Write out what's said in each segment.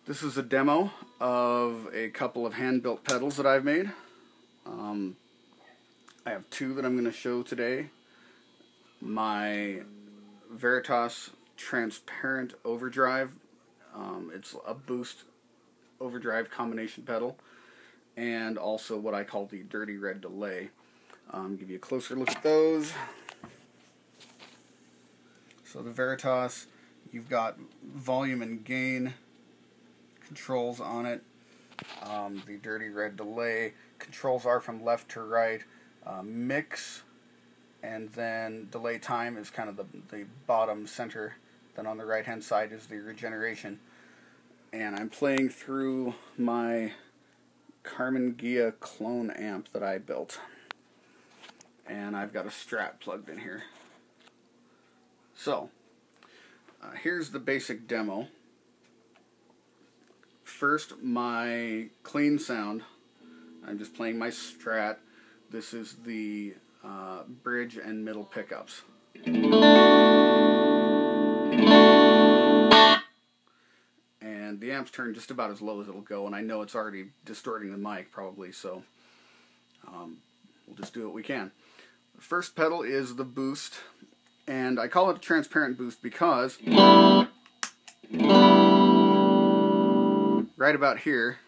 This is a demo of a couple of hand-built pedals that I've made. I have two that I'm going to show today. My Veritas transparent Overdrive. It's a boost overdrive combination pedal, and also what I call the dirty red delay. Give you a closer look at those. So the Veritas, you've got volume and gain controls on it. The dirty red delay controls are from left to right. Mix and then delay time is kind of the bottom center. Then on the right hand side is the regeneration. And I'm playing through my Carmen Gia clone amp that I built. And I've got a Strat plugged in here. So, here's the basic demo. First, my clean sound. I'm just playing my Strat. This is the bridge and middle pickups. And the amp's turned just about as low as it'll go, and I know it's already distorting the mic probably, so we'll just do what we can. The first pedal is the boost, and I call it a transparent boost because right about here,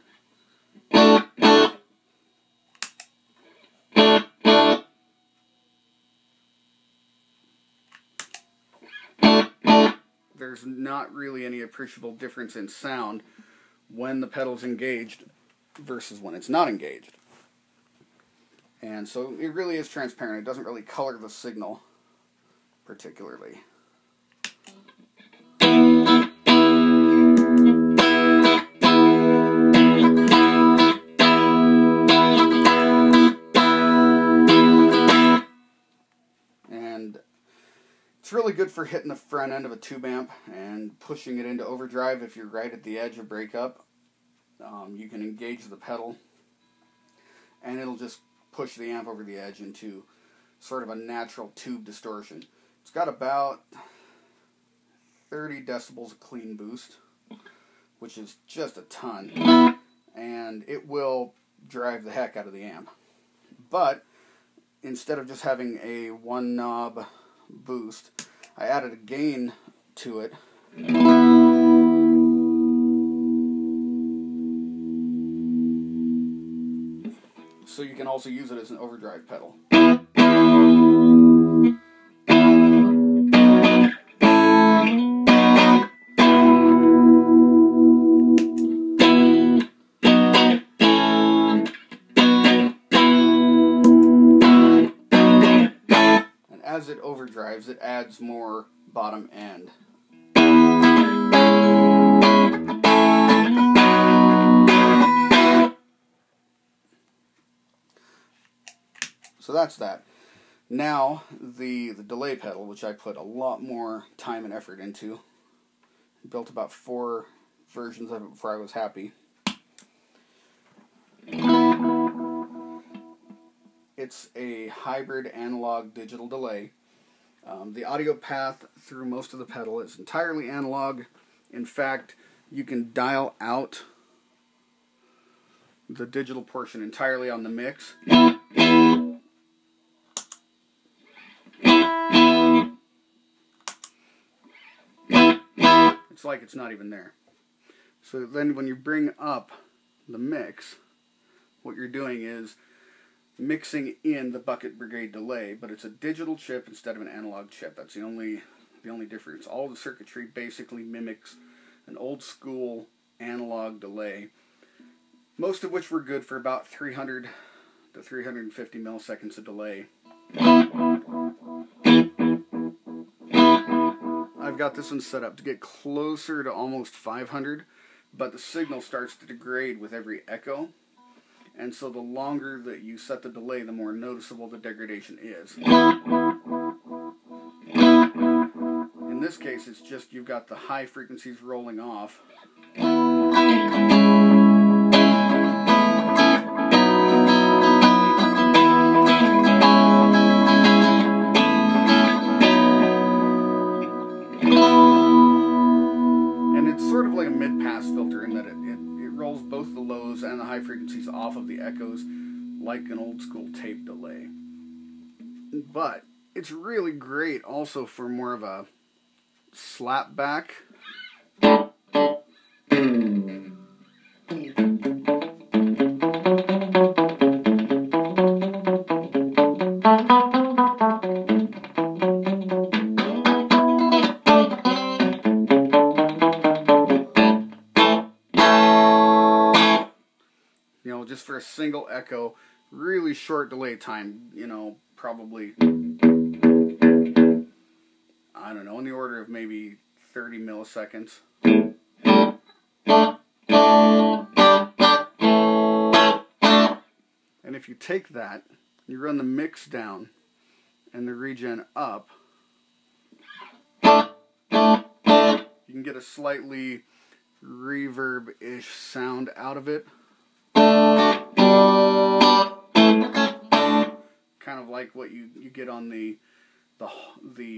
there's not really any appreciable difference in sound when the pedal's engaged versus when it's not engaged. And so it really is transparent. It doesn't really color the signal particularly. And it's really good for hitting the front end of a tube amp and pushing it into overdrive if you're right at the edge of breakup. You can engage the pedal and it'll just push the amp over the edge into sort of a natural tube distortion. It's got about 30 decibels of clean boost, which is just a ton, and it will drive the heck out of the amp. But instead of just having a one knob boost, I added a gain to it. So you can also use it as an overdrive pedal. And as it overdrives, it adds more bottom end. So that's that. Now, the delay pedal, which I put a lot more time and effort into. Built about 4 versions of it before I was happy. It's a hybrid analog digital delay. The audio path through most of the pedal is entirely analog. In fact, you can dial out the digital portion entirely on the mix. It's like it's not even there. So then when you bring up the mix, what you're doing is mixing in the bucket brigade delay, but it's a digital chip instead of an analog chip. That's the only difference. All the circuitry basically mimics an old school analog delay, most of which were good for about 300 to 350 milliseconds of delay. I've got this one set up to get closer to almost 500, but the signal starts to degrade with every echo, and so the longer that you set the delay, the more noticeable the degradation is. In this case, it's just you've got the high frequencies rolling off. of like a mid-pass filter in that it rolls both the lows and the high frequencies off of the echoes like an old school tape delay. But it's really great also for more of a slap back. You know, just for a single echo, really short delay time, you know, probably, I don't know, in the order of maybe 30 milliseconds. And if you take that, you run the mix down and the regen up, you can get a slightly reverb-ish sound out of it. Kind of like what you get on the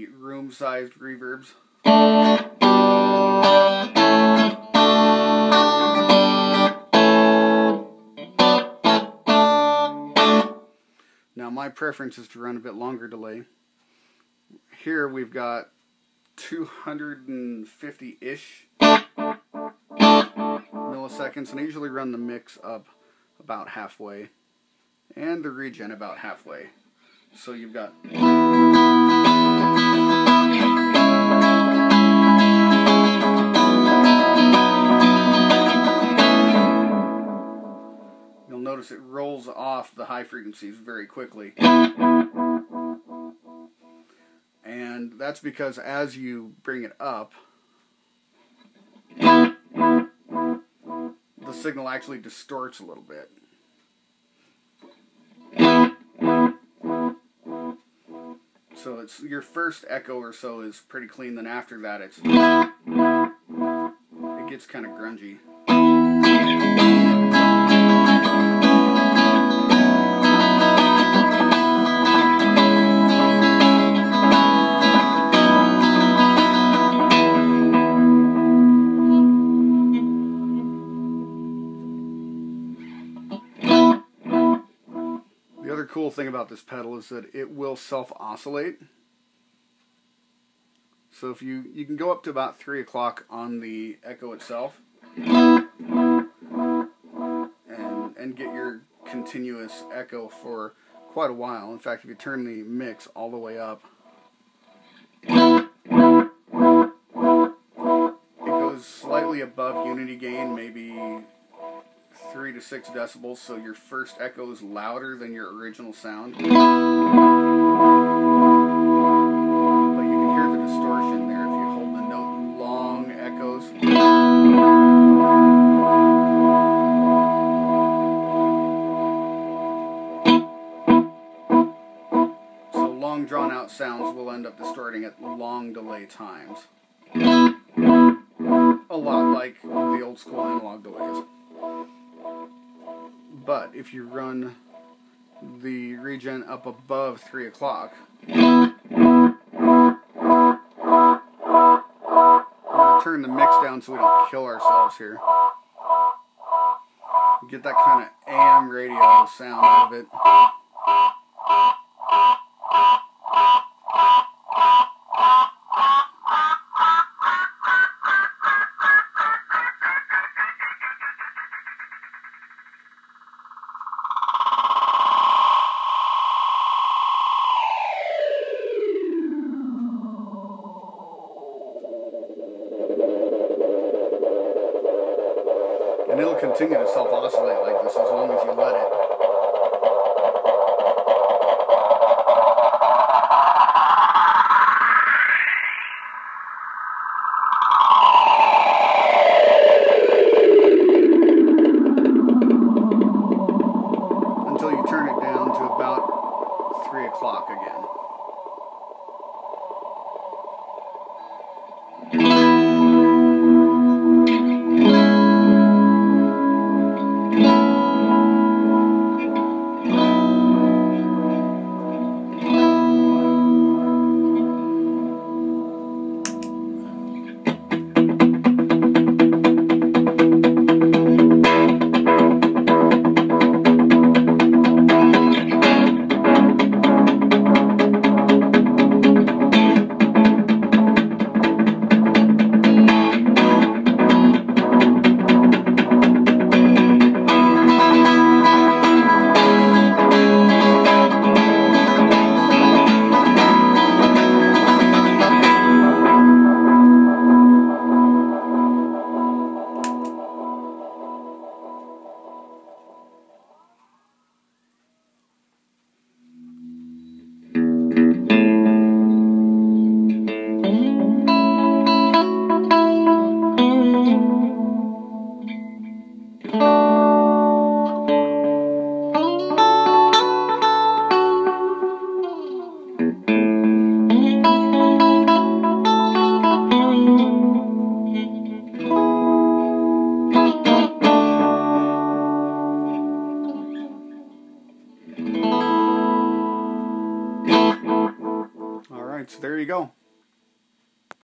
room-sized reverbs. Now my preference is to run a bit longer delay. Here we've got 250-ish milliseconds, and I usually run the mix up about halfway and the regen about halfway. So you've got you'll notice it rolls off the high frequencies very quickly. And that's because as you bring it up, the signal actually distorts a little bit. So it's your first echo or so is pretty clean, then after that it gets kind of grungy. The other cool thing about this pedal is that it will self-oscillate. So if you can go up to about 3 o'clock on the echo itself and get your continuous echo for quite a while. In fact, if you turn the mix all the way up, it goes slightly above unity gain, maybe 3 to 6 decibels, so your first echo is louder than your original sound. But you can hear the distortion there if you hold the note long echoes. So long drawn out sounds will end up distorting at long delay times. A lot like the old school analog delays. But if you run the regen up above 3 o'clock, I'm going to turn the mix down so we don't kill ourselves here. Get that kind of AM radio sound out of it. And it'll continue to self-oscillate like this as long as you let it. Until you turn it down to about 3 o'clock again. Alright, so there you go.